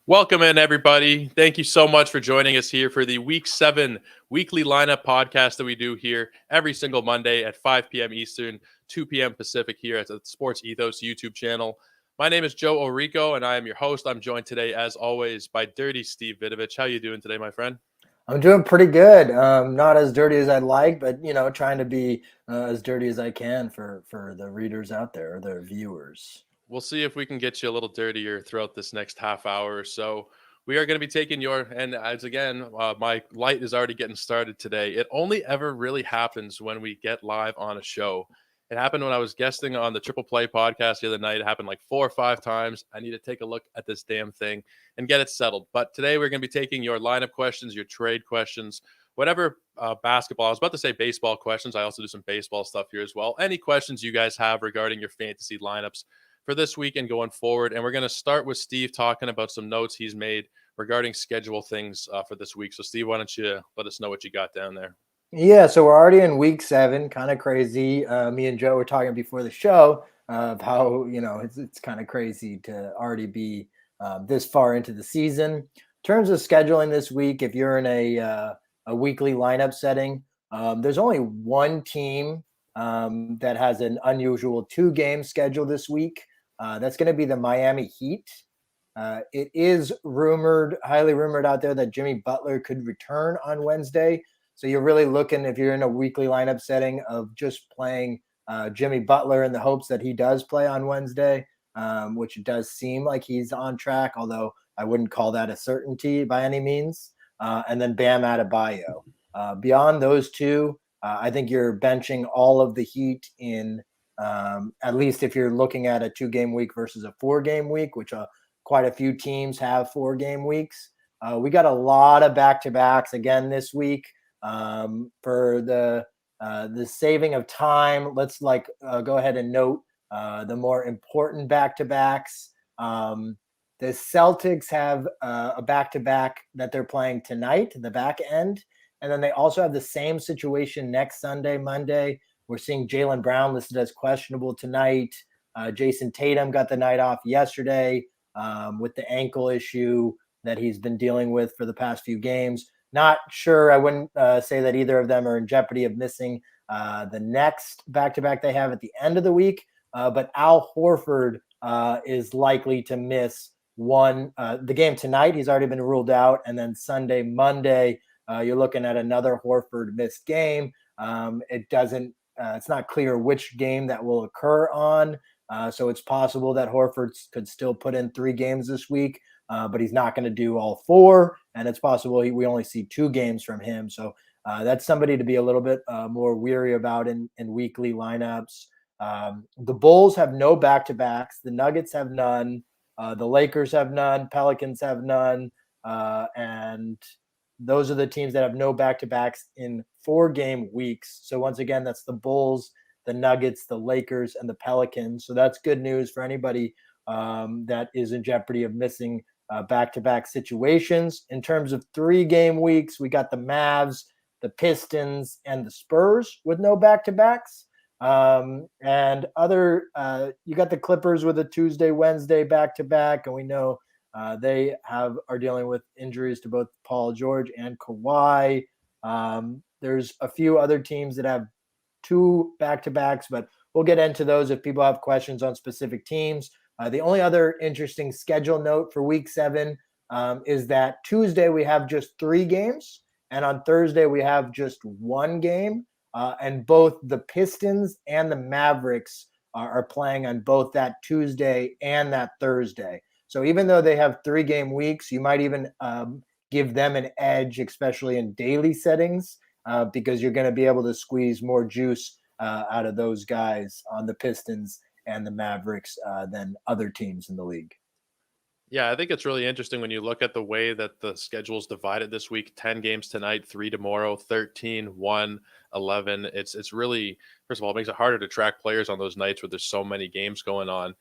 Welcome in, everybody. Thank you so much for joining us here for the Week 7 weekly lineup podcast that we do here every single Monday at 5 p.m. Eastern, 2 p.m. Pacific here at the SportsEthos YouTube channel. My name is Joe Orrico, and I am your host. I'm joined today, as always, by Dirty Steve Vidovich. How you doing today, my friend? I'm doing pretty good. Not as dirty as I'd like, but trying to be as dirty as I can for the readers out there, the viewers. We'll see if we can get you a little dirtier throughout this next half hour or so. We are going to be taking and as again, my light is already getting started today. It only ever really happens when we get live on a show. It happened when I was guesting on the Triple Play podcast the other night. It happened like 4 or 5 times. I need to take a look at this damn thing and get it settled. But today we're going to be taking your lineup questions, your trade questions, whatever basketball. I was about to say baseball questions. I also do some baseball stuff here as well. Any questions you guys have regarding your fantasy lineups for this week and going forward. And we're going to start with Steve talking about some notes he's made regarding schedule things for this week. So, Steve, why don't you let us know what you got down there? Yeah, so we're already in week 7, kind of crazy. Me and Joe were talking before the show of how, it's kind of crazy to already be this far into the season. In terms of scheduling this week, if you're in a weekly lineup setting, there's only one team that has an unusual 2-game schedule this week. That's going to be the Miami Heat. It is highly rumored out there that Jimmy Butler could return on Wednesday. So you're really looking, if you're in a weekly lineup setting, of just playing Jimmy Butler in the hopes that he does play on Wednesday, which it does seem like he's on track, although I wouldn't call that a certainty by any means. And then Bam Adebayo. Beyond those two, I think you're benching all of the Heat in at least if you're looking at a 2-game week versus a 4-game week, which quite a few teams have 4-game weeks. We got a lot of back-to-backs again this week. For the saving of time, let's go ahead and note the more important back-to-backs. The Celtics have a back-to-back that they're playing tonight, the back end. And then they also have the same situation next Sunday, Monday. We're seeing Jaylen Brown listed as questionable tonight. Jason Tatum got the night off yesterday with the ankle issue that he's been dealing with for the past few games. Not sure. I wouldn't say that either of them are in jeopardy of missing the next back-to-back they have at the end of the week. But Al Horford is likely to miss the game tonight. He's already been ruled out. And then Sunday, Monday, you're looking at another Horford missed game. It's not clear which game that will occur on. So it's possible that Horford could still put in 3 games this week, but he's not going to do all 4. And it's possible we only see 2 games from him. So that's somebody to be a little bit more weary about in weekly lineups. The Bulls have no back-to-backs. The Nuggets have none. The Lakers have none. Pelicans have none. And those are the teams that have no back-to-backs in 4-game weeks. So once again, that's the Bulls, the Nuggets, the Lakers, and the Pelicans. So that's good news for anybody that is in jeopardy of missing back-to-back situations. In terms of 3-game weeks, we got the Mavs, the Pistons, and the Spurs with no back-to-backs. And you got the Clippers with a Tuesday, Wednesday back-to-back, and we know they are dealing with injuries to both Paul George and Kawhi. There's a few other teams that have 2 back-to-backs, but we'll get into those if people have questions on specific teams. The only other interesting schedule note for week 7 is that Tuesday we have just 3 games, and on Thursday we have just 1 game. And both the Pistons and the Mavericks are playing on both that Tuesday and that Thursday. So even though they have 3-game weeks, you might even give them an edge, especially in daily settings, because you're going to be able to squeeze more juice out of those guys on the Pistons and the Mavericks than other teams in the league. Yeah, I think it's really interesting when you look at the way that the schedule is divided this week. 10 games tonight, 3 tomorrow, 13, 1, 11. It's really, first of all, it makes it harder to track players on those nights where there's so many games going on.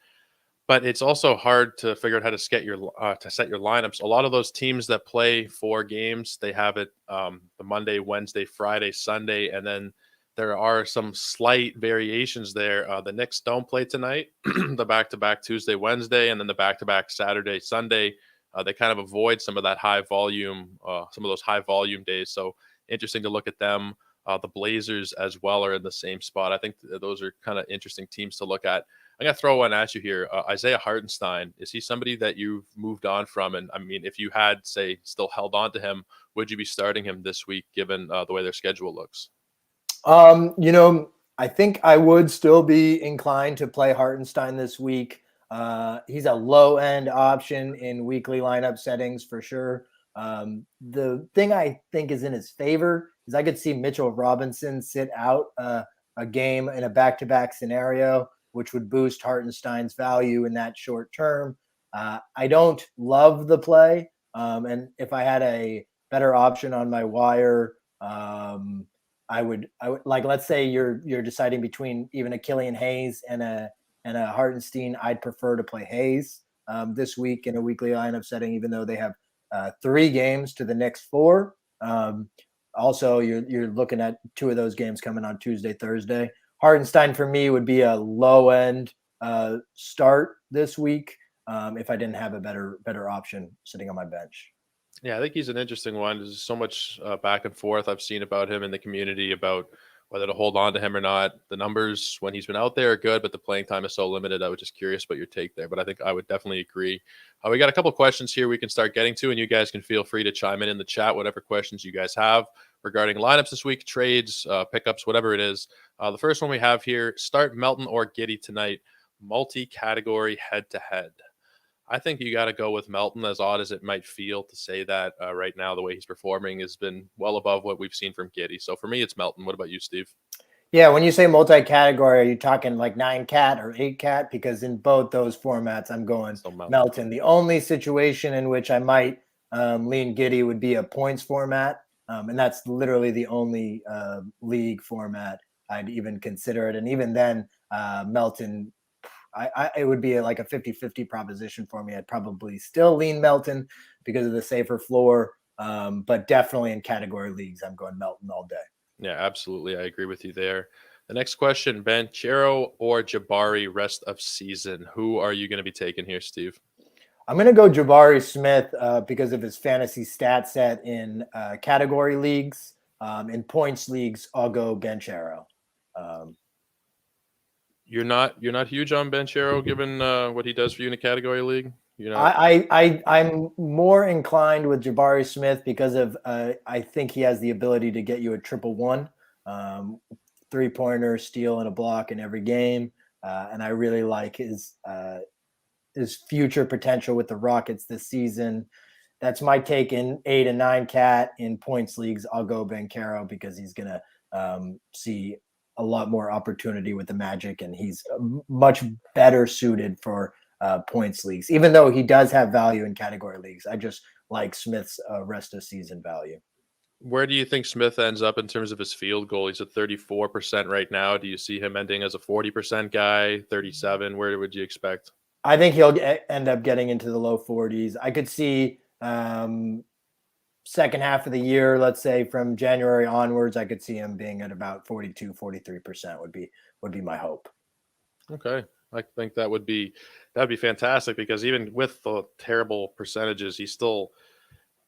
But it's also hard to figure out how to set your lineups. A lot of those teams that play 4 games, they have it the Monday, Wednesday, Friday, Sunday, and then there are some slight variations there. The Knicks don't play tonight, the back-to-back Tuesday, Wednesday, and then the back-to-back Saturday, Sunday They kind of avoid some of that high volume, some of those high volume days. So interesting to look at them. The Blazers as well are in the same spot. I think those are kind of interesting teams to look at. I'm gonna throw one at you here. Isaiah Hartenstein, is he somebody that you've moved on from? And I mean, if you had, say, still held on to him, would you be starting him this week given the way their schedule looks? You know, I think I would still be inclined to play Hartenstein this week. He's a low end option in weekly lineup settings for sure. The thing I think is in his favor is I could see Mitchell Robinson sit out a game in a back to back scenario, which would boost Hartenstein's value in that short term. I don't love the play. And if I had a better option on my wire, I would like, let's say you're deciding between even a Killian Hayes and a Hartenstein. I'd prefer to play Hayes this week in a weekly lineup setting, even though they have 3 games to the next 4. Also, you're looking at 2 of those games coming on Tuesday, Thursday. Hartenstein for me would be a low end start this week if I didn't have a better option sitting on my bench. Yeah, I think he's an interesting one. There's so much back and forth I've seen about him in the community about whether to hold on to him or not. The numbers when he's been out there are good, but the playing time is so limited. I was just curious about your take there, but I think I would definitely agree. We got a couple questions here we can start getting to, and you guys can feel free to chime in the chat, whatever questions you guys have regarding lineups this week, trades, pickups, whatever it is. The first one we have here, start Melton or Giddey tonight, multi-category head-to-head. I think you got to go with Melton, as odd as it might feel to say that right now. The way he's performing has been well above what we've seen from Giddey. So for me, it's Melton. What about you, Steve? Yeah, when you say multi-category, are you talking like 9-cat or 8-cat? Because in both those formats, I'm going So Melton. The only situation in which I might lean Giddey would be a points format, and that's literally the only league format I'd even consider it. And even then, Melton, it would be like a 50-50 proposition for me. I'd probably still lean Melton because of the safer floor, but definitely in category leagues, I'm going Melton all day. Yeah, absolutely. I agree with you there. The next question, Banchero or Jabari rest of season? Who are you going to be taking here, Steve? I'm going to go Jabari Smith because of his fantasy stat set in category leagues. In points leagues, I'll go Banchero. You're not huge on Banchero given what he does for you in a category league? I'm more inclined with Jabari Smith because of I think he has the ability to get you a 1-1, 3-pointer, steal, and a block in every game, and I really like his future potential with the Rockets this season. That's my take in 8 and 9-cat. In points leagues, I'll go Banchero because he's gonna see a lot more opportunity with the Magic, and he's much better suited for points leagues, even though he does have value in category leagues. I just like Smith's rest of season value. Where do you think Smith ends up in terms of his field goal? He's at 34% right now. Do you see him ending as a 40% guy, 37? Where would you expect? I think he'll end up getting into the low 40s. I could see second half of the year, let's say from January onwards, I could see him being at about 42, 43% would be my hope. Okay. I think that'd be fantastic because even with the terrible percentages, he's still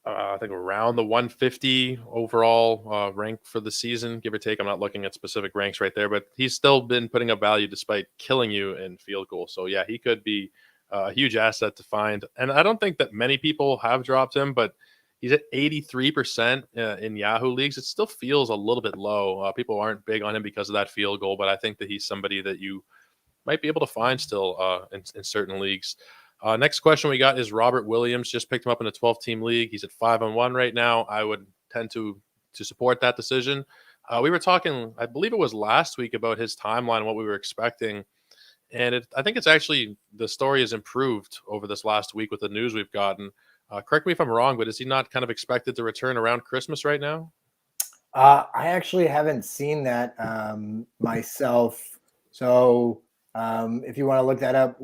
I think around the 150 overall rank for the season, give or take. I'm not looking at specific ranks right there, but he's still been putting up value despite killing you in field goal. So yeah, he could be a huge asset to find. And I don't think that many people have dropped him, but he's at 83% in Yahoo leagues. It still feels a little bit low. People aren't big on him because of that field goal, but I think that he's somebody that you might be able to find still in certain leagues. Next question we got is Robert Williams. Just picked him up in a 12-team league. He's at 5-1 right now. I would tend to support that decision. We were talking, I believe it was last week, about his timeline, what we were expecting. And I think it's actually, the story has improved over this last week with the news we've gotten. Correct me if I'm wrong, but is he not kind of expected to return around Christmas right now? I actually haven't seen that myself. So if you want to look that up,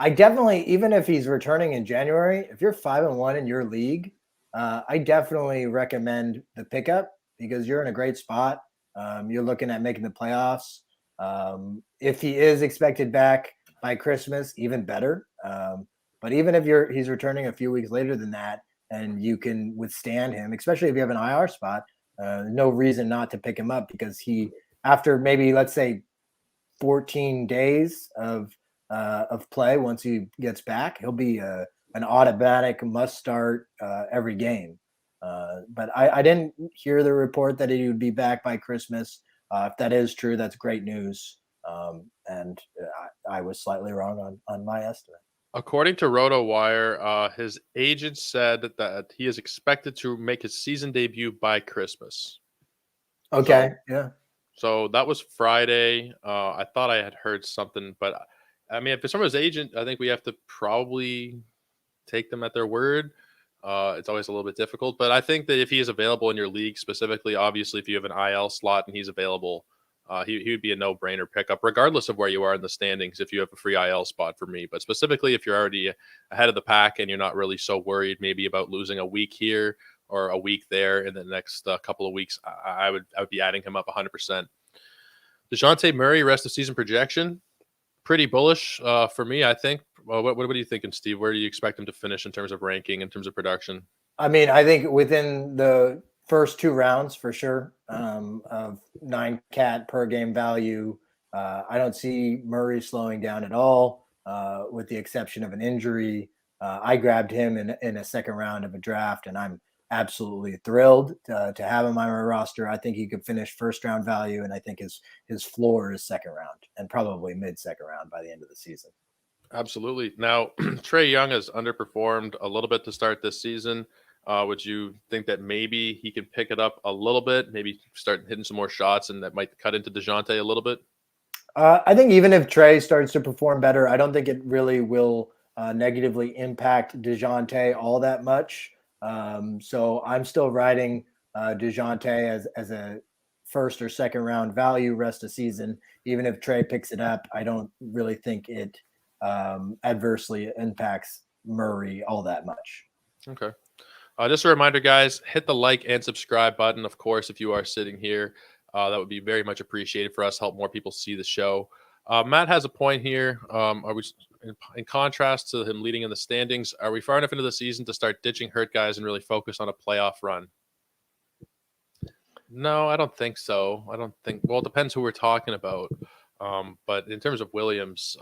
I definitely, even if he's returning in January, if you're 5-1 in your league, I definitely recommend the pickup because you're in a great spot. You're looking at making the playoffs. If he is expected back by Christmas, even better. But even if he's returning a few weeks later than that, and you can withstand him, especially if you have an IR spot, no reason not to pick him up, because after maybe, let's say, 14 days of play, once he gets back, he'll be an automatic must start every game. But I didn't hear the report that he would be back by Christmas. If that is true, that's great news. And I was slightly wrong on my estimate. According to RotoWire, his agent said that he is expected to make his season debut by Christmas. Okay, yeah. So that was Friday. I thought I had heard something, but I mean, if it's from his agent, I think we have to probably take them at their word. It's always a little bit difficult, but I think that if he is available in your league specifically, obviously, if you have an IL slot and he's available, he would be a no-brainer pickup, regardless of where you are in the standings, if you have a free IL spot for me. But specifically, if you're already ahead of the pack and you're not really so worried maybe about losing a week here or a week there in the next couple of weeks, I would be adding him up 100%. DeJounte Murray, rest of season projection, pretty bullish for me, I think. What are you thinking, Steve? Where do you expect him to finish in terms of ranking, in terms of production? I mean, I think within the first 2 rounds for sure, of 9 cat per game value. I don't see Murray slowing down at all, with the exception of an injury. I grabbed him in a second round of a draft, and I'm absolutely thrilled to have him on my roster. I think he could finish first round value, and I think his floor is second round and probably mid second round by the end of the season. Absolutely. Now, Trae Young has underperformed a little bit to start this season. Would you think that maybe he can pick it up a little bit, maybe start hitting some more shots, and that might cut into DeJounte a little bit? I think even if Trae starts to perform better, I don't think it really will negatively impact DeJounte all that much. So I'm still riding DeJounte as a first or second round value rest of season. Even if Trae picks it up, I don't really think it adversely impacts Murray all that much. Okay. Just a reminder, guys, hit the like and subscribe button, of course, if you are sitting here. That would be very much appreciated for us, help more people see the show. Matt has a point here. Are we, in contrast to him leading in the standings, are we far enough into the season to start ditching hurt guys and really focus on a playoff run? No, I don't think so. I don't think. Well, it depends who we're talking about. But in terms of Williams,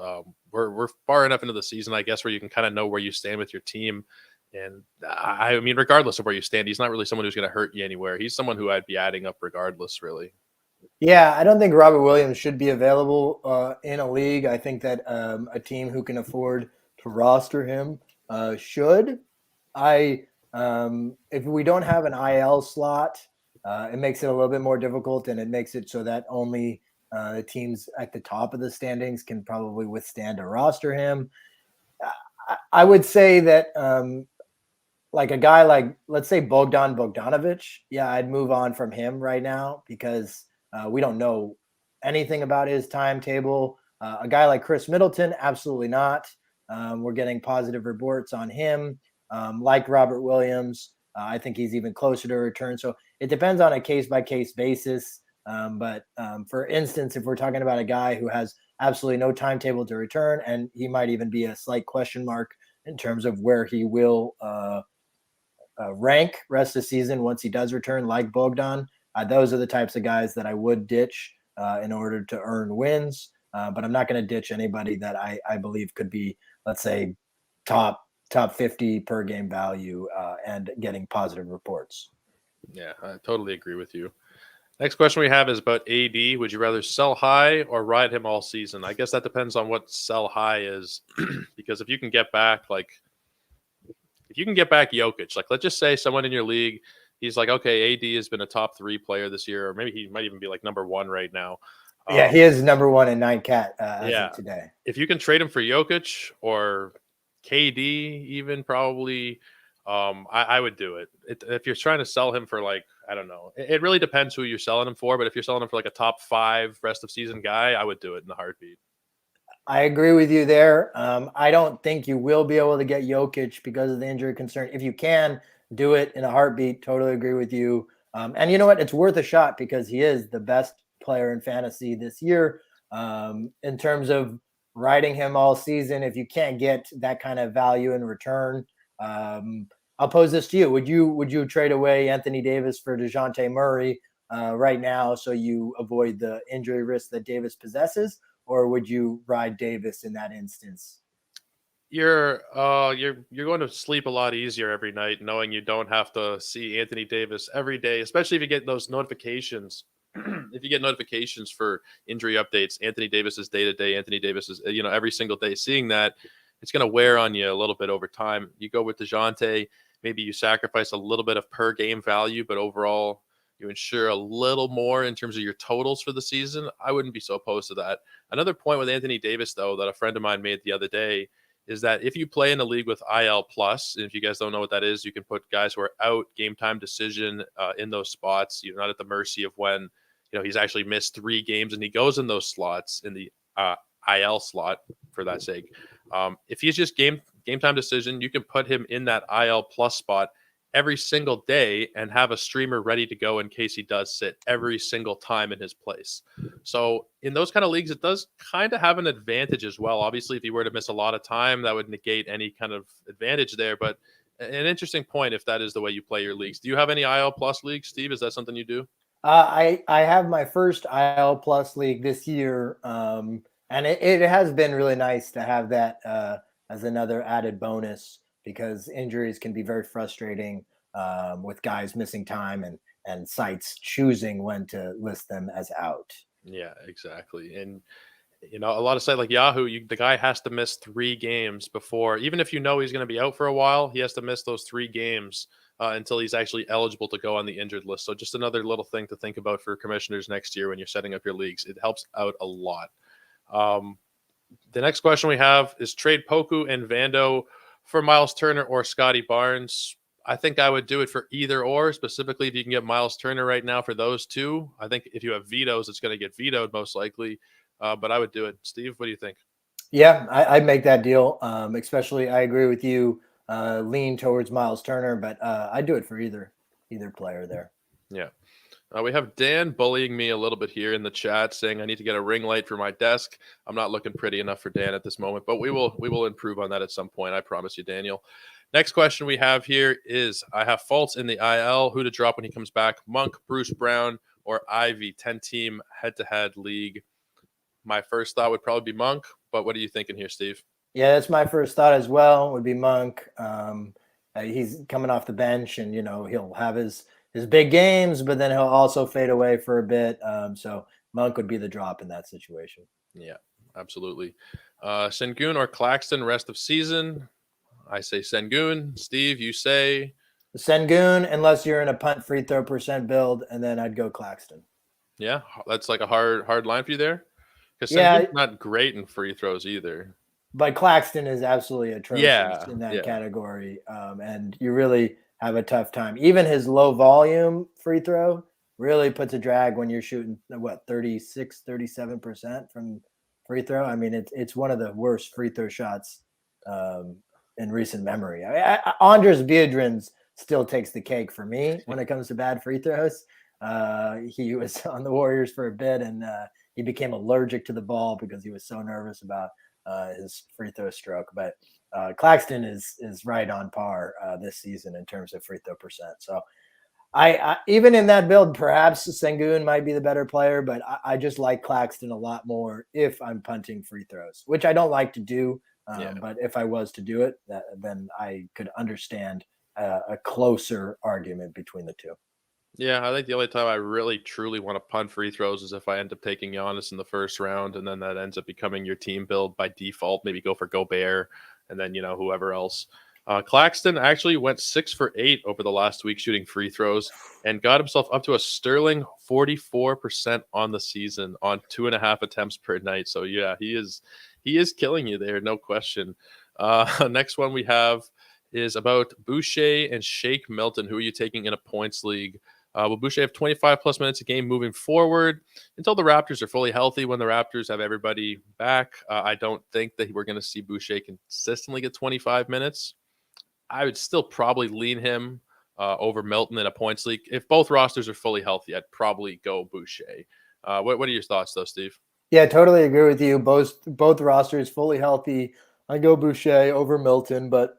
we're far enough into the season, I guess, where you can kind of know where you stand with your team. And I mean, regardless of where you stand, he's not really someone who's going to hurt you anywhere. He's someone who I'd be adding up regardless, really. Yeah, I don't think Robert Williams should be available in a league. I think that a team who can afford to roster him should. If we don't have an IL slot, it makes it a little bit more difficult, and it makes it so that only teams at the top of the standings can probably withstand to roster him. I would say that like a guy like, let's say, Bogdanovich, yeah, I'd move on from him right now, because we don't know anything about his timetable. A guy like Chris Middleton, absolutely not. We're getting positive reports on him. Like Robert Williams, I think he's even closer to a return. So it depends on a case-by-case basis. But for instance, if we're talking about a guy who has absolutely no timetable to return, and he might even be a slight question mark in terms of where he will rank rest of the season once he does return, like Bogdan, those are the types of guys that I would ditch in order to earn wins. But I'm not going to ditch anybody that I believe could be, let's say, top 50 per game value and getting positive reports. Yeah, I totally agree with you. Next question we have is about AD. Would you rather sell high or ride him all season? I guess that depends on what sell high is, because if you can get back Jokic, like let's just say someone in your league, he's like, okay, AD has been a top 3 player this year, or maybe he might even be like number 1 right now. Yeah, he is number 1 in 9 cat as of today. If you can trade him for Jokic or KD, even probably, I would do it. If you're trying to sell him for, like, I don't know, it really depends who you're selling him for. But if you're selling him for like a top 5 rest of season guy, I would do it in a heartbeat. I agree with you there. I don't think you will be able to get Jokic because of the injury concern. If you can, do it in a heartbeat. Totally agree with you. And you know what? It's worth a shot because he is the best player in fantasy this year. In terms of riding him all season. If you can't get that kind of value in return, I'll pose this to you: Would you trade away Anthony Davis for DeJounte Murray right now, so you avoid the injury risk that Davis possesses, or would you ride Davis in that instance? You're going to sleep a lot easier every night knowing you don't have to see Anthony Davis every day, especially if you get those notifications. If you get notifications for injury updates, Anthony Davis is day to day, Anthony Davis is, every single day. Seeing that, it's going to wear on you a little bit over time. You go with DeJounte, maybe you sacrifice a little bit of per game value, but overall you ensure a little more in terms of your totals for the season. I wouldn't be so opposed to that. Another point with Anthony Davis, though, that a friend of mine made the other day is that if you play in a league with IL plus, and if you guys don't know what that is, you can put guys who are out game time decision in those spots. You're not at the mercy of when he's actually missed 3 games and he goes in those slots in the IL slot for that sake. If he's just game time decision, you can put him in that IL plus spot every single day and have a streamer ready to go in case he does sit every single time in his place. So in those kind of leagues, it does kind of have an advantage as well. Obviously, if he were to miss a lot of time, that would negate any kind of advantage there. But an interesting point if that is the way you play your leagues. Do you have any IL plus leagues, Steve? Is that something you do? I have my first IL plus league this year, and it has been really nice to have that as another added bonus, because injuries can be very frustrating with guys missing time and sites choosing when to list them as out. Yeah, exactly. And a lot of sites like Yahoo, the guy has to miss 3 games before, even if he's going to be out for a while, he has to miss those 3 games until he's actually eligible to go on the injured list. So just another little thing to think about for commissioners next year when you're setting up your leagues. It helps out a lot. The next question we have is trade Poku and Vando for Miles Turner or Scotty Barnes. I think I would do it for either or, specifically if you can get Miles Turner right now for those two. I think if you have vetoes, it's going to get vetoed most likely. But I would do it. Steve, what do you think? Yeah, I'd make that deal. Especially, I agree with you. Lean towards Miles Turner, but I'd do it for either player there. Yeah. We have Dan bullying me a little bit here in the chat, saying I need to get a ring light for my desk. I'm not looking pretty enough for Dan at this moment, but we will improve on that at some point. I promise you, Daniel. Next question we have here is: I have faults in the IL. Who to drop when he comes back? Monk, Bruce Brown, or Ivy? 10-team head-to-head league. My first thought would probably be Monk, but what are you thinking here, Steve? Yeah, that's my first thought as well. Would be Monk. He's coming off the bench, and he'll have his big games, but then he'll also fade away for a bit. So Monk would be the drop in that situation. Yeah, absolutely. Sengun or Claxton rest of season? I say Sengun. Steve, you say Sengun, unless you're in a punt free throw percent build, and then I'd go Claxton. Yeah, that's like a hard line for you there, because Yeah, Sengun's not great in free throws either. But Claxton is absolutely atrocious in that category, and you really have a tough time. Even his low volume free throw really puts a drag when you're shooting 37% from free throw. I mean, it's one of the worst free throw shots in recent memory. Andres Biedrins still takes the cake for me when it comes to bad free throws. He was on the Warriors for a bit, and he became allergic to the ball because he was so nervous about his free throw stroke. But Claxton is right on par this season in terms of free throw percent. So I even in that build, perhaps Sengun might be the better player, but I just like Claxton a lot more if I'm punting free throws, which I don't like to do. But if I was to do it, then I could understand a closer argument between the two. Yeah, I think the only time I really truly want to punt free throws is if I end up taking Giannis in the first round, and then that ends up becoming your team build by default. Maybe go for Gobert, and then whoever else. Claxton actually went 6 for 8 over the last week shooting free throws, and got himself up to a sterling 44% on the season on 2.5 attempts per night. So yeah, he is killing you there, no question. Next one we have is about Boucher and Shake Milton. Who are you taking in a points league? Will Boucher have 25 plus minutes a game moving forward until the Raptors are fully healthy? When the Raptors have everybody back, I don't think that we're going to see Boucher consistently get 25 minutes. I would still probably lean him over Milton in a points league. If both rosters are fully healthy, I'd probably go Boucher. What are your thoughts, though, Steve? Yeah, totally agree with you. Both rosters fully healthy. I go Boucher over Milton, but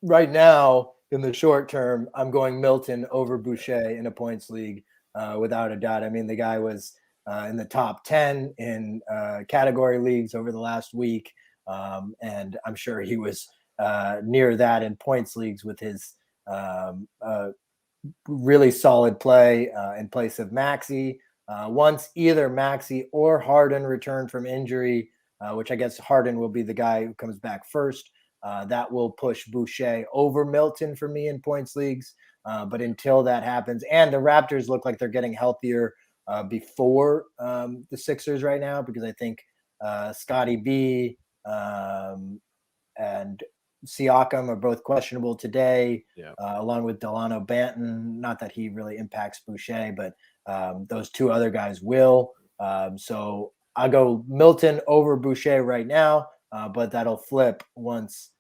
right now in the short term, I'm going Milton over Boucher in a points league, without a doubt. I mean, the guy was in the top 10 in category leagues over the last week, and I'm sure he was near that in points leagues with his really solid play in place of Maxi. Once either Maxi or Harden return from injury, which I guess Harden will be the guy who comes back first, that will push Boucher over Milton for me in points leagues. But until that happens, and the Raptors look like they're getting healthier before the Sixers right now, because I think Scotty B and Siakam are both questionable today, Yeah. along with Delano Banton. Not that he really impacts Boucher, but those two other guys will. So I'll go Milton over Boucher right now, but that'll flip once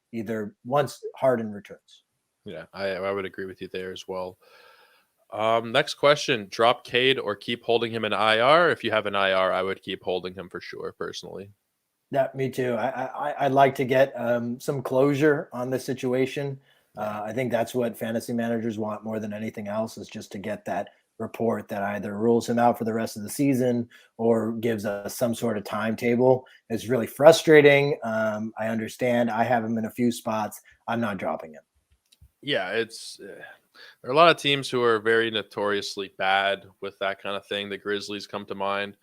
Harden returns. Yeah, I would agree with you there as well. Next question: drop Cade or keep holding him in IR? If you have an IR, I would keep holding him for sure, personally. Yeah, me too. I'd like to get some closure on this situation. Yeah. I think that's what fantasy managers want more than anything else, is just to get that report that either rules him out for the rest of the season or gives us some sort of timetable. It's really frustrating. I understand. I have him in a few spots. I'm not dropping him. Yeah, there are a lot of teams who are very notoriously bad with that kind of thing. The Grizzlies come to mind.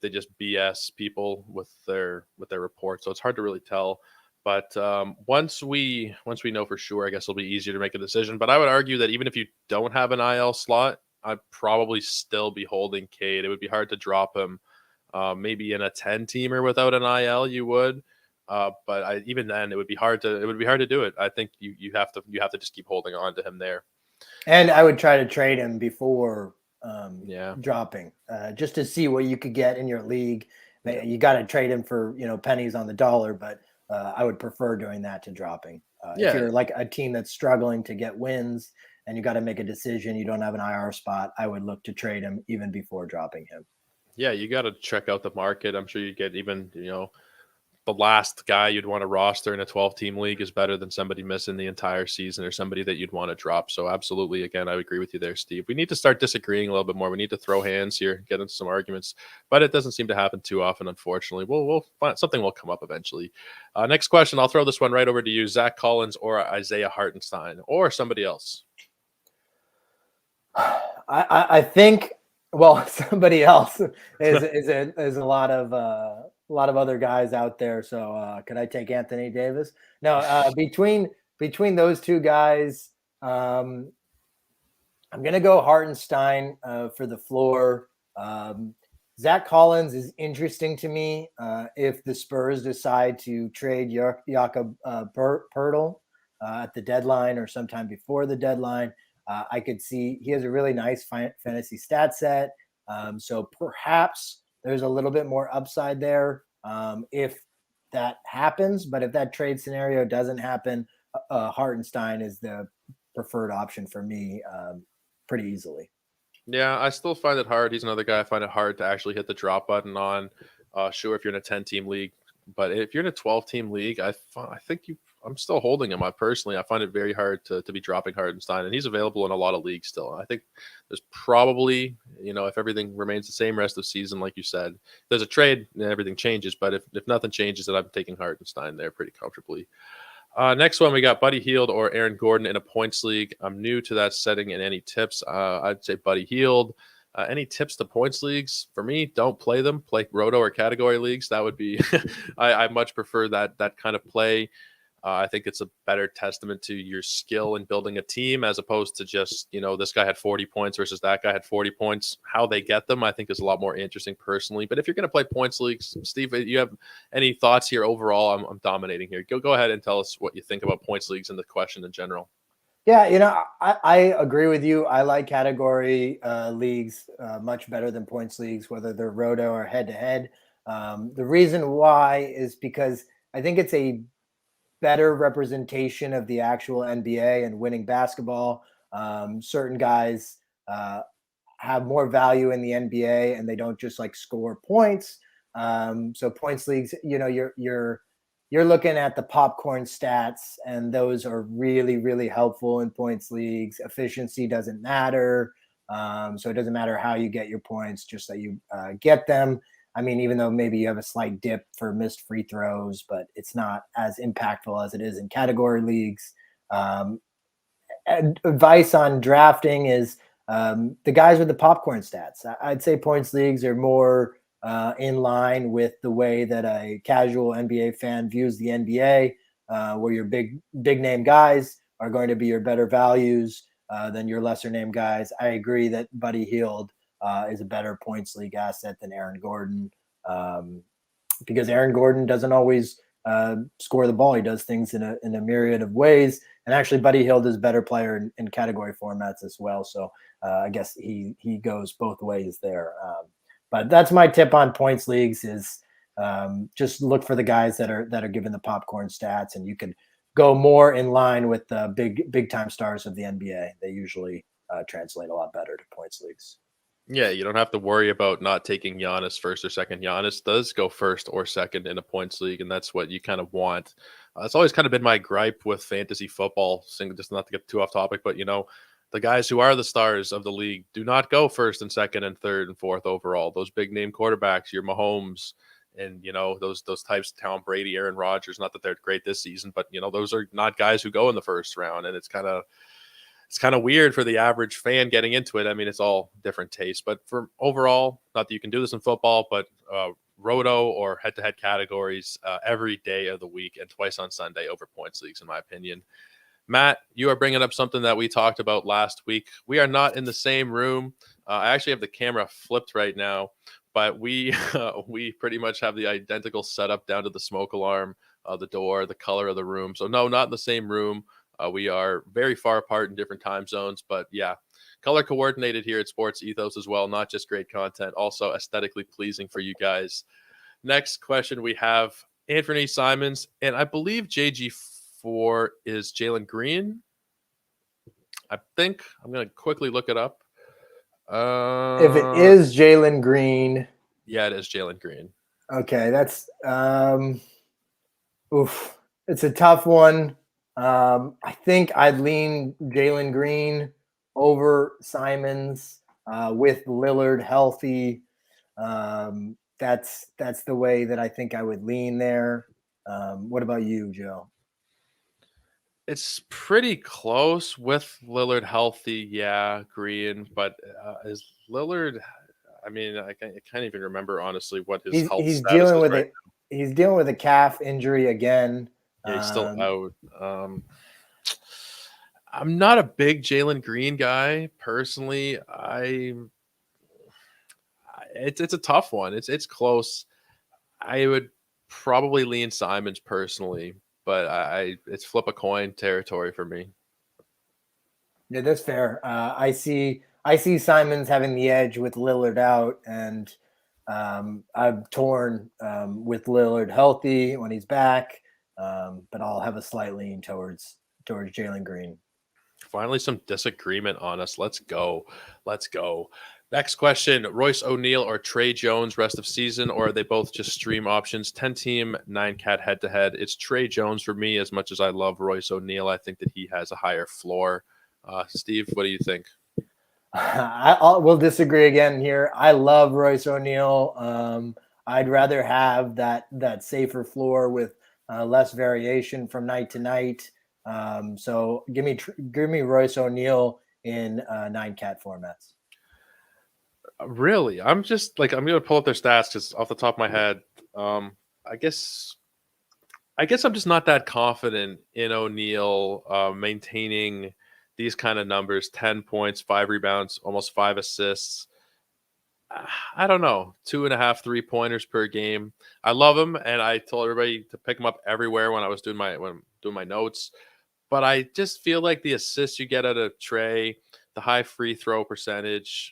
They just BS people with their reports, so it's hard to really tell. But once we know for sure, I guess it'll be easier to make a decision. But I would argue that even if you don't have an IL slot, I'd probably still be holding Cade. It would be hard to drop him. Maybe in a 10 teamer without an IL, you would. But even then, it would be hard to do it. I think you have to just keep holding on to him there. And I would try to trade him before Yeah, dropping, just to see what you could get in your league. yeah, You got to trade him for pennies on the dollar, but I would prefer doing that to dropping. If yeah, you're like a team that's struggling to get wins and you got to make a decision, you don't have an IR spot, I would look to trade him even before dropping him. yeah. You got to check out the market. I'm sure you get even the last guy you'd want to roster in a 12-team league is better than somebody missing the entire season or somebody that you'd want to drop. So absolutely, again, I agree with you there, Steve. We need to start disagreeing a little bit more. We need to throw hands here, get into some arguments, but it doesn't seem to happen too often, unfortunately. We'll find something will come up eventually. Next question. I'll throw this one right over to you: Zach Collins or Isaiah Hartenstein or somebody else? I think, well, somebody else is a lot of other guys out there. So could I take Anthony Davis? No, between those two guys, um, I'm gonna go Hartenstein for the floor. Zach Collins is interesting to me. If the Spurs decide to trade Jakob Pertl at the deadline or sometime before the deadline, I could see he has a really nice fantasy stat set. So perhaps there's a little bit more upside there if that happens. But if that trade scenario doesn't happen, Hartenstein is the preferred option for me pretty easily. Yeah, I still find it hard. He's another guy I find it hard to actually hit the drop button on. Sure, if you're in a 10-team league, but if you're in a 12-team league, I think I'm still holding him. I find it very hard to be dropping Hardenstein, and he's available in a lot of leagues still. I think there's probably, if everything remains the same rest of the season, like you said, if there's a trade, everything changes. But if nothing changes, then I'm taking Hardenstein there pretty comfortably. Next one, we got Buddy Hield or Aaron Gordon in a points league. I'm new to that setting, and any tips? I'd say Buddy Hield. Any tips to points leagues? For me, don't play them. Play roto or category leagues. That would be. I much prefer that kind of play. I think it's a better testament to your skill in building a team as opposed to just, this guy had 40 points versus that guy had 40 points. How they get them, I think, is a lot more interesting personally. But if you're going to play points leagues, Steve, you have any thoughts here overall? I'm dominating here. Go ahead and tell us what you think about points leagues and the question in general. Yeah, I agree with you. I like category leagues much better than points leagues, whether they're roto or head to head. The reason why is because I think it's a better representation of the actual NBA and winning basketball. Certain guys have more value in the NBA and they don't just like score points. So points leagues, you're looking at the popcorn stats, and those are really, really helpful in points leagues. Efficiency doesn't matter. So it doesn't matter how you get your points, just that you get them. I mean, even though maybe you have a slight dip for missed free throws, but it's not as impactful as it is in category leagues. Um, Advice on drafting is the guys with the popcorn stats. I'd say points leagues are more in line with the way that a casual NBA fan views the NBA, where your big name guys are going to be your better values than your lesser name guys. I agree that Buddy Hield is a better points league asset than Aaron Gordon, um, because Aaron Gordon doesn't always score the ball. He does things in a myriad of ways. And actually, Buddy Hield is a better player in category formats as well. So I guess he goes both ways there. But that's my tip on points leagues: is just look for the guys that are given the popcorn stats, and you can go more in line with the big time stars of the NBA. They usually translate a lot better to points leagues. Yeah, you don't have to worry about not taking Giannis first or second. Giannis does go first or second in a points league, and that's what you kind of want. It's always kind of been my gripe with fantasy football, just not to get too off topic, but the guys who are the stars of the league do not go first and second and third and fourth overall. Those big name quarterbacks, your Mahomes, and those types, Tom Brady, Aaron Rodgers. Not that they're great this season, but those are not guys who go in the first round, and it's kind of weird for the average fan getting into it. I mean, it's all different tastes, but for overall, not that you can do this in football, but roto or head-to-head categories every day of the week and twice on Sunday over points leagues, in my opinion. Matt, you are bringing up something that we talked about last week. We are not in the same room. I actually have the camera flipped right now, but we we pretty much have the identical setup down to the smoke alarm, the door, the color of the room. So no, not in the same room. We are very far apart in different time zones, but yeah, color coordinated here at Sports Ethos as well. Not just great content, also aesthetically pleasing for you guys. Next question we have Anthony Simons, and I believe JG4 is Jalen Green. I think I'm going to quickly look it up. If it is Jalen Green, yeah, it is Jalen Green. Okay, that's it's a tough one. I think I'd lean Jalen Green over Simons with Lillard healthy. That's the way that I think I would lean there. What about you, Joe? It's pretty close with Lillard healthy, yeah, Green, but is Lillard? I mean, I can't even remember honestly what his health He's status dealing is with right now. he's dealing with a calf injury again. Yeah, he's still out. I'm not a big Jalen Green guy personally. It's a tough one. It's close. I would probably lean Simons personally, but it's flip a coin territory for me. Yeah, that's fair. I see Simons having the edge with Lillard out, and I'm torn with Lillard healthy when he's back, but I'll have a slight lean towards Jalen Green. Finally, some disagreement on us. Let's go. Let's go. Next question, Royce O'Neal or Trey Jones rest of season, or are they both just stream options? 10-team, 9-cat head-to-head. It's Trey Jones for me. As much as I love Royce O'Neal, I think that he has a higher floor. Steve, what do you think? We'll disagree again here. I love Royce O'Neal. I'd rather have that safer floor with less variation from night to night. So give me Royce O'Neal in 9-cat formats. Really? I'm going to pull up their stats because off the top of my head, I guess I'm just not that confident in O'Neal maintaining these kind of numbers: 10 points, 5 rebounds, almost 5 assists. I don't know, 2.5 3-pointers per game. I love him, and I told everybody to pick him up everywhere when I'm doing my notes. But I just feel like the assists you get out of Trey, the high free throw percentage,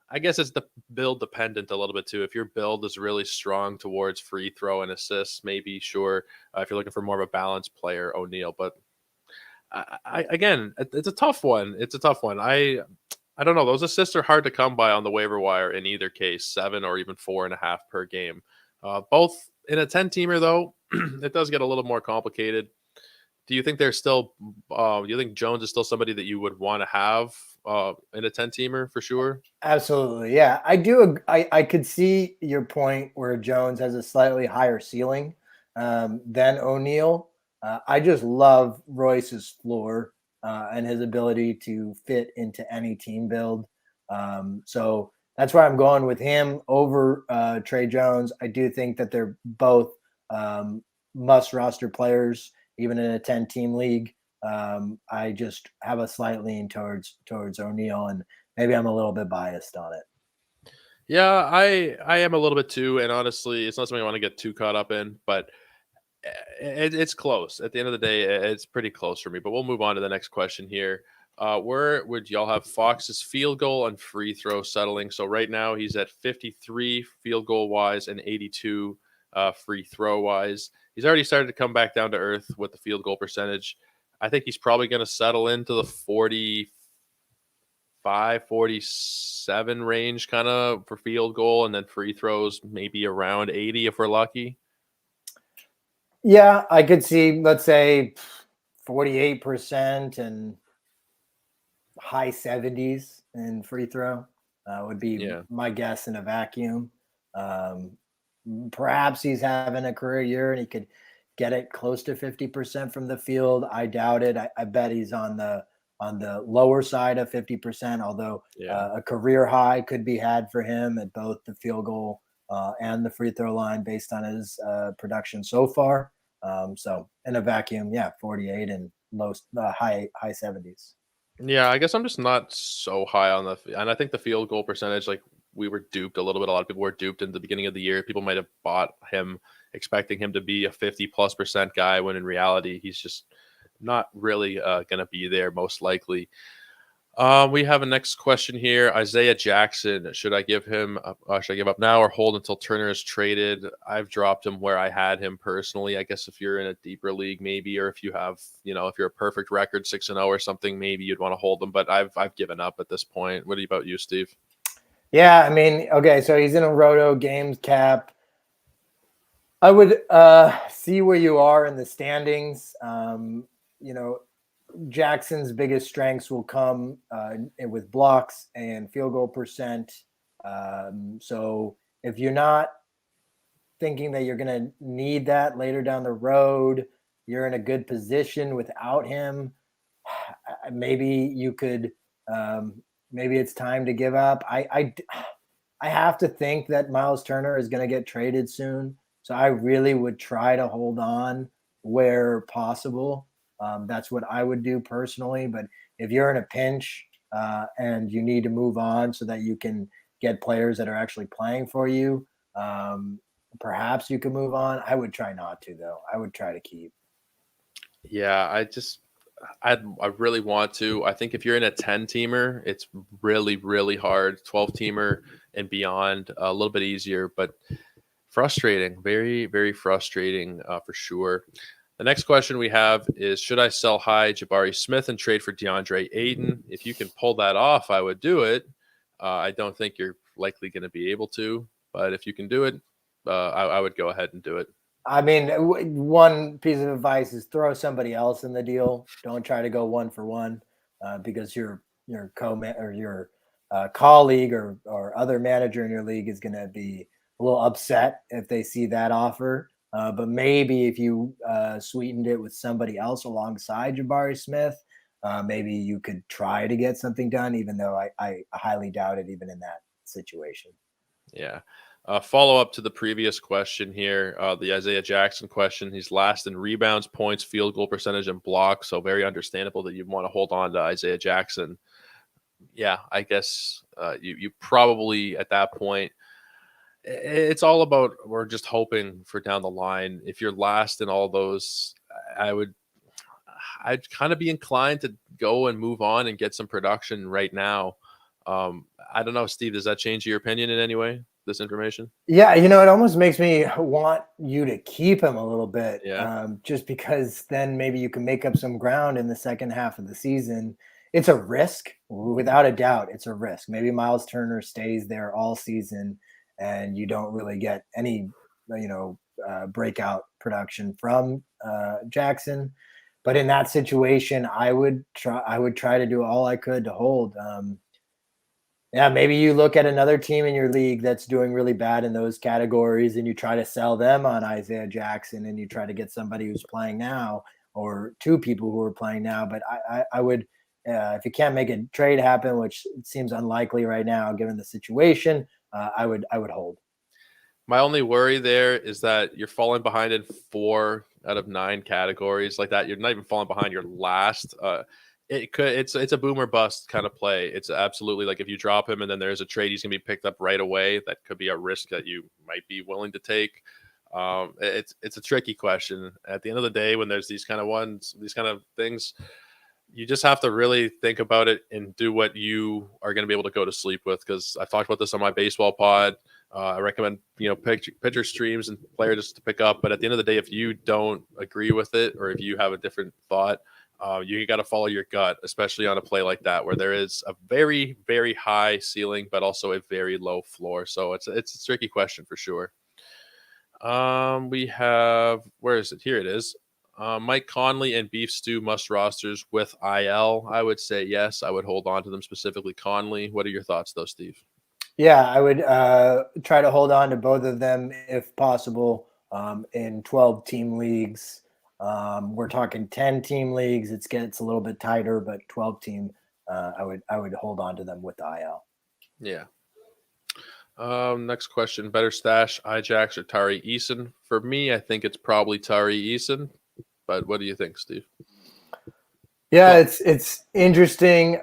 I guess it's the build dependent a little bit too. If your build is really strong towards free throw and assists, maybe sure. If you're looking for more of a balanced player, O'Neal. But again, it's a tough one. It's a tough one. I don't know. Those assists are hard to come by on the waiver wire in either case, 7 or even 4.5 per game. Both in a 10-teamer, though, it does get a little more complicated. Do you think there's still? Do you think Jones is still somebody that you would want to have in a 10-teamer for sure? Absolutely. Yeah. I do. I could see your point where Jones has a slightly higher ceiling than O'Neal. I just love Royce's floor and his ability to fit into any team build. So that's why I'm going with him over Trey Jones. I do think that they're both um, must roster players, even in a 10-team league. I just have a slight lean towards O'Neal, and maybe I'm a little bit biased on it. Yeah, I am a little bit too, and honestly, it's not something I want to get too caught up in, but it's close. At the end of the day, it's pretty close for me. But we'll move on to the next question here. Where would y'all have Fox's field goal and free throw settling? So right now he's at 53 field goal wise and 82 free throw wise. He's already started to come back down to earth with the field goal percentage. I think he's probably going to settle into the 45, 47 range kind of for field goal, and then free throws maybe around 80 if we're lucky. Yeah, I could see, let's say, 48% and high 70s in free throw would be Yeah. my guess in a vacuum. Um, Perhaps he's having a career year and he could get it close to 50% from the field. I doubt it. I bet he's on the lower side of 50%, although Yeah. a career high could be had for him at both the field goal and the free throw line based on his production so far. So in a vacuum, yeah, 48 and high 70s. Yeah, I guess I'm just not so high on and I think the field goal percentage, like we were duped a little bit. A lot of people were duped in the beginning of the year. People might have bought him expecting him to be a 50+% guy, when in reality, he's just not really going to be there most likely. We have a next question here. Isaiah Jackson. Should I give him? Should I give up now or hold until Turner is traded? I've dropped him where I had him personally. I guess if you're in a deeper league, maybe, or if you have, if you're a perfect record 6-0 or something, maybe you'd want to hold him. But I've given up at this point. What about you, Steve? Yeah, I mean, okay, so he's in a roto games cap. I would see where you are in the standings. You know, Jackson's biggest strengths will come with blocks and field goal percent. So if you're not thinking that you're going to need that later down the road, you're in a good position without him. Maybe you could. Maybe it's time to give up. I have to think that Miles Turner is going to get traded soon. So I really would try to hold on where possible. That's what I would do personally. But if you're in a pinch and you need to move on so that you can get players that are actually playing for you, perhaps you can move on. I would try not to, though. I would try to keep. Yeah, I really want to. I think if you're in a 10-teamer, it's really, really hard. 12-teamer and beyond, a little bit easier, but frustrating. Very, very frustrating for sure. The next question we have is, should I sell high Jabari Smith and trade for DeAndre Ayton? If you can pull that off, I would do it. I don't think you're likely going to be able to, but if you can do it, I would go ahead and do it. I mean, one piece of advice is throw somebody else in the deal. Don't try to go one for one because your or your colleague or other manager in your league is going to be a little upset if they see that offer. But maybe if you sweetened it with somebody else alongside Jabari Smith, maybe you could try to get something done, even though I highly doubt it, even in that situation. Yeah. Follow up to the previous question here, the Isaiah Jackson question. He's last in rebounds, points, field goal percentage, and blocks. So very understandable that you want to hold on to Isaiah Jackson. Yeah, I guess you probably at that point, it's all about, we're just hoping for down the line. If you're last in all those, I'd kind of be inclined to go and move on and get some production right now. I don't know, Steve, does that change your opinion in any way, this information? Yeah, it almost makes me want you to keep him a little bit, Yeah. just because then maybe you can make up some ground in the second half of the season. It's a risk, without a doubt. It's a risk. Maybe Miles Turner stays there all season, and you don't really get any breakout production from Jackson. But in that situation, I would try to do all I could to hold. Yeah, maybe you look at another team in your league that's doing really bad in those categories and you try to sell them on Isaiah Jackson and you try to get somebody who's playing now or two people who are playing now. But I would, if you can't make a trade happen, which seems unlikely right now given the situation, I would hold. My only worry there is that you're falling behind in 4 out of 9 categories like that. You're not even falling behind your last. It's a boomer bust kind of play. It's absolutely like if you drop him and then there's a trade, he's gonna be picked up right away. That could be a risk that you might be willing to take. It's a tricky question. At the end of the day, when there's these kind of things, you just have to really think about it and do what you are going to be able to go to sleep with. Because I've talked about this on my baseball pod. I recommend pitcher streams and players to pick up. But at the end of the day, if you don't agree with it or if you have a different thought, you got to follow your gut, especially on a play like that where there is a very, very high ceiling, but also a very low floor. So it's a tricky question for sure. We have, where is it? Here it is. Mike Conley and Beef Stew must rosters with IL. I would say yes. I would hold on to them, specifically Conley. What are your thoughts, though, Steve? Yeah, I would try to hold on to both of them if possible in 12-team leagues. We're talking 10-team leagues. It gets a little bit tighter, but 12-team, I would hold on to them with the IL. Yeah. Next question: better stash, Ijax or Tari Eason? For me, I think it's probably Tari Eason. But what do you think, Steve? Yeah, it's interesting.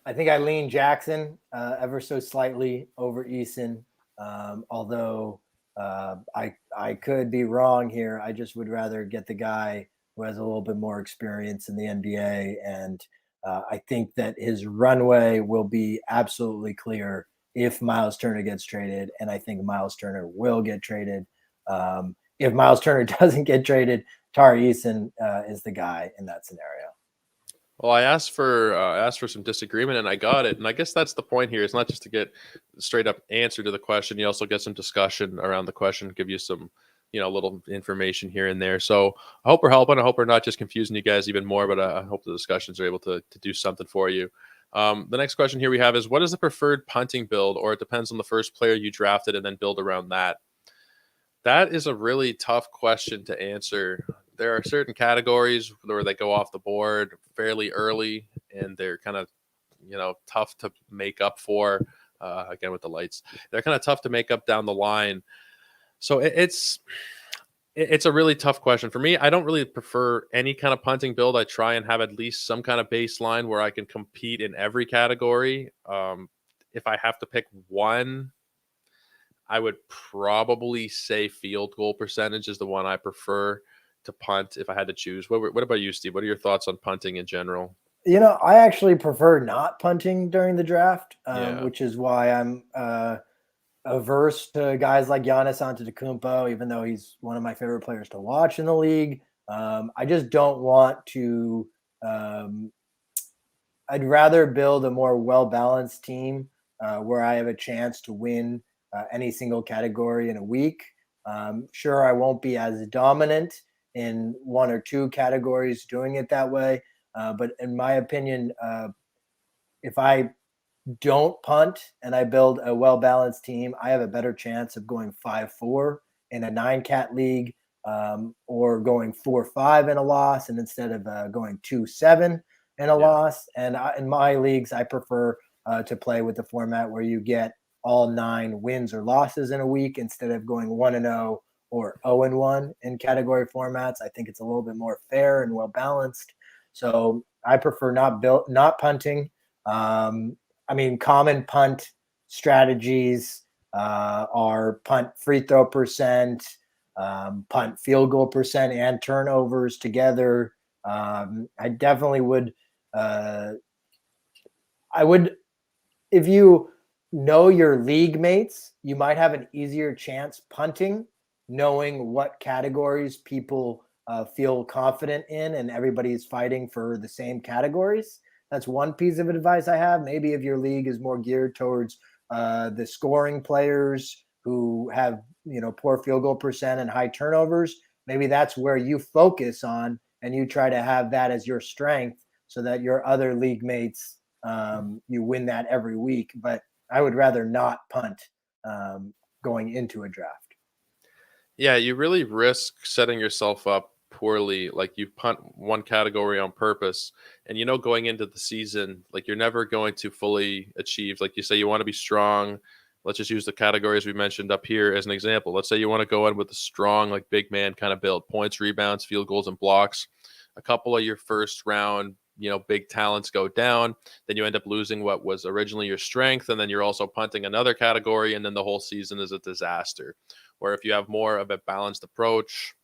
I think I lean Jackson ever so slightly over Eason. Although I could be wrong here. I just would rather get the guy who has a little bit more experience in the NBA, and I think that his runway will be absolutely clear if Miles Turner gets traded, and I think Miles Turner will get traded. If Miles Turner doesn't get traded, Tari Eason is the guy in that scenario. Well, I asked for some disagreement, and I got it. And I guess that's the point here. It's not just to get straight up answer to the question. You also get some discussion around the question, give you some little information here and there. So I hope we're helping. I hope we're not just confusing you guys even more, but I hope the discussions are able to do something for you. The next question here we have is, what is the preferred punting build, or it depends on the first player you drafted and then build around that? That is a really tough question to answer. There are certain categories where they go off the board fairly early, and they're kind of, tough to make up for. Again, with the lights, they're kind of tough to make up down the line. So it's a really tough question for me. I don't really prefer any kind of punting build. I try and have at least some kind of baseline where I can compete in every category. If I have to pick one, I would probably say field goal percentage is the one I prefer to punt if I had to choose. What about you, Steve? What are your thoughts on punting in general? I actually prefer not punting during the draft, Yeah. which is why I'm averse to guys like Giannis Antetokounmpo, even though he's one of my favorite players to watch in the league. I just don't want to. I'd rather build a more well-balanced team where I have a chance to win any single category in a week. Sure, I won't be as dominant in one or two categories doing it that way. But in my opinion, if I don't punt and I build a well-balanced team, I have a better chance of going 5-4 in a 9-cat league, or going 4-5 in a loss, and instead of going 2-7 in a loss. And in my leagues, I prefer to play with the format where you get all 9 wins or losses in a week instead of going 1-0 or 0-1 in category formats. I think it's a little bit more fair and well-balanced. So I prefer not punting. Common punt strategies are punt free throw percent, punt field goal percent, and turnovers together. I definitely would. If you know your league mates, you might have an easier chance punting, knowing what categories people feel confident in, and everybody's fighting for the same categories. That's one piece of advice I have. Maybe if your league is more geared towards the scoring players who have, poor field goal percent and high turnovers. Maybe that's where you focus on and you try to have that as your strength so that your other league mates, you win that every week. But I would rather not punt going into a draft. Yeah, you really risk setting yourself up poorly. Like you punt one category on purpose, and going into the season, like you're never going to fully achieve. Like you say, you want to be strong. Let's just use the categories we mentioned up here as an example. Let's say you want to go in with a strong, like big man kind of build, points, rebounds, field goals, and blocks. A couple of your first round, big talents go down. Then you end up losing what was originally your strength, and then you're also punting another category, and then the whole season is a disaster. Where if you have more of a balanced approach,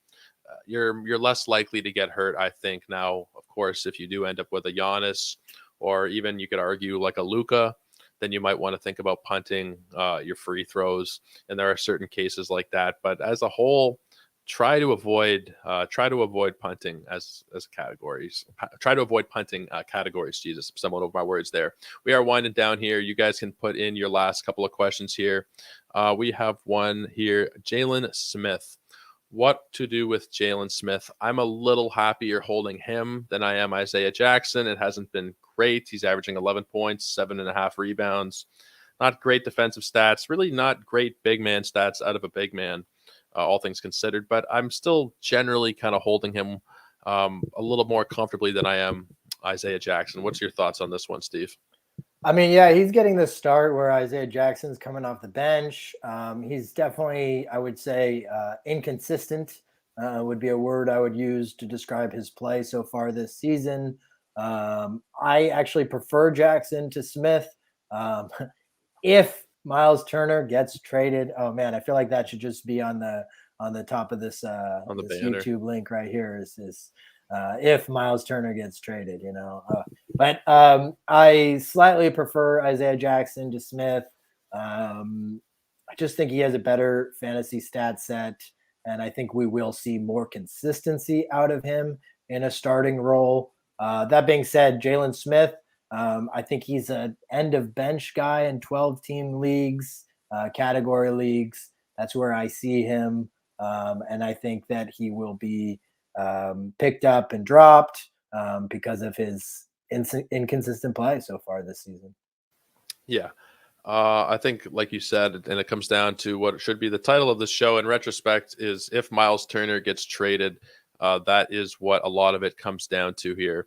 you're less likely to get hurt, I think. Now, of course, if you do end up with a Giannis, or even you could argue like a Luka, then you might want to think about punting your free throws. And there are certain cases like that. But as a whole, try to avoid punting as categories. Try to avoid punting categories. Jesus, someone over my words there. We are winding down here. You guys can put in your last couple of questions here. We have one here. Jalen Smith. What to do with Jalen Smith? I'm a little happier holding him than I am Isaiah Jackson. It hasn't been great. He's averaging 11 points, 7.5 rebounds. Not great defensive stats. Really not great big man stats out of a big man, all things considered. But I'm still generally kind of holding him a little more comfortably than I am Isaiah Jackson. What's your thoughts on this one, Steve? I mean, yeah, he's getting the start where Isaiah Jackson's coming off the bench. He's definitely, I would say, inconsistent would be a word I would use to describe his play so far this season. I actually prefer Jackson to Smith. If Miles Turner gets traded, oh man, I feel like that should just be on the top of this YouTube link right here. Is if Miles Turner gets traded, But I slightly prefer Isaiah Jackson to Smith. I just think he has a better fantasy stat set, and I think we will see more consistency out of him in a starting role. That being said, Jalen Smith, I think he's an end of bench guy in 12-team leagues, category leagues. That's where I see him, and I think that he will be picked up and dropped because of his inconsistent play so far this season. Yeah. I think, like you said, and it comes down to what should be the title of the show in retrospect is if Miles Turner gets traded. That is what a lot of it comes down to here.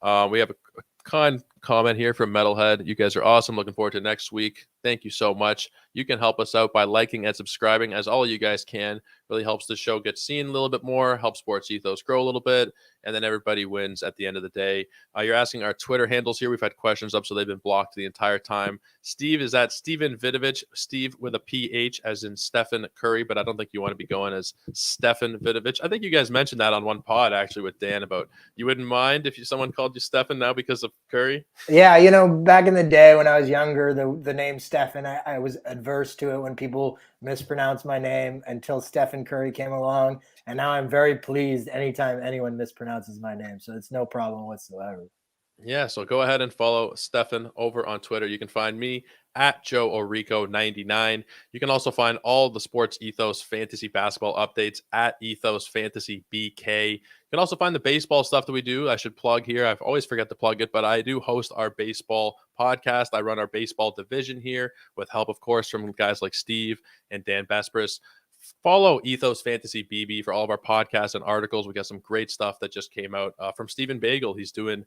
We have a kind comment here from Metalhead. You guys are awesome. Looking forward to next week. Thank you so much. You can help us out by liking and subscribing, as all of you guys can. Really helps the show get seen a little bit more, helps Sports Ethos grow a little bit, and then everybody wins at the end of the day. You're asking our Twitter handles here. We've had questions up, so they've been blocked the entire time. Steve is at Steven Vidovich, Steve with a PH as in Stephen Curry, but I don't think you want to be going as Stefan Vidovich. I think you guys mentioned that on one pod actually with Dan about you wouldn't mind if someone called you Stefan now because of Curry. Yeah, back in the day when I was younger, the name Stefan, I was adverse to it when people mispronounced my name until Stephen Curry came along. And now I'm very pleased anytime anyone mispronounces my name. So it's no problem whatsoever. Yeah, so go ahead and follow Stefan over on Twitter. You can find me at Joe Orrico 99. You can also find all the Sports Ethos fantasy basketball updates at Ethos Fantasy BK. You can also find the baseball stuff that we do. I should plug here. I always forget to plug it, but I do host our baseball podcast. I run our baseball division here with help, of course, from guys like Steve and Dan Bespris. Follow Ethos Fantasy BB for all of our podcasts and articles. We got some great stuff that just came out from Stephen Bagel. He's doing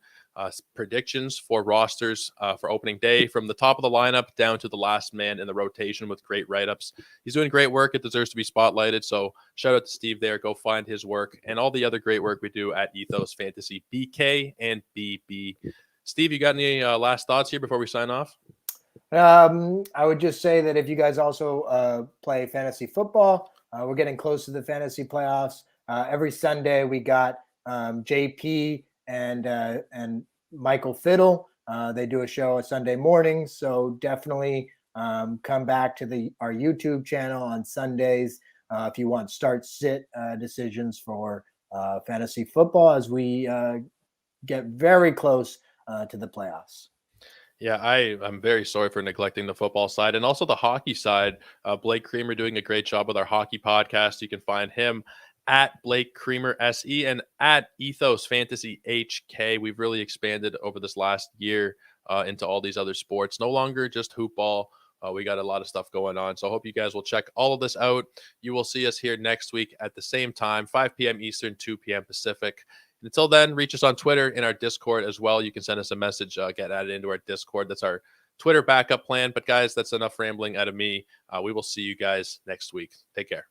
predictions for rosters for opening day from the top of the lineup down to the last man in the rotation with great write-ups. He's doing great work. It deserves to be spotlighted. So shout out to Steve there. Go find his work and all the other great work we do at Ethos Fantasy BK and BB. Steve, you got any last thoughts here before we sign off? I would just say that if you guys also play fantasy football, we're getting close to the fantasy playoffs. Every Sunday we got JP and Michael Fiddle. They do a show a Sunday morning, so definitely come back to our YouTube channel on Sundays if you want start-sit decisions for fantasy football as we get very close to the playoffs. Yeah, I'm very sorry for neglecting the football side and also the hockey side. Blake Creamer doing a great job with our hockey podcast. You can find him at Blake Creamer SE and at Ethos Fantasy HK. We've really expanded over this last year into all these other sports. No longer just hoopball. We got a lot of stuff going on. So I hope you guys will check all of this out. You will see us here next week at the same time, 5 p.m. Eastern, 2 p.m. Pacific. Until then, reach us on Twitter in our Discord as well. You can send us a message, get added into our Discord. That's our Twitter backup plan. But guys, that's enough rambling out of me. We will see you guys next week. Take care.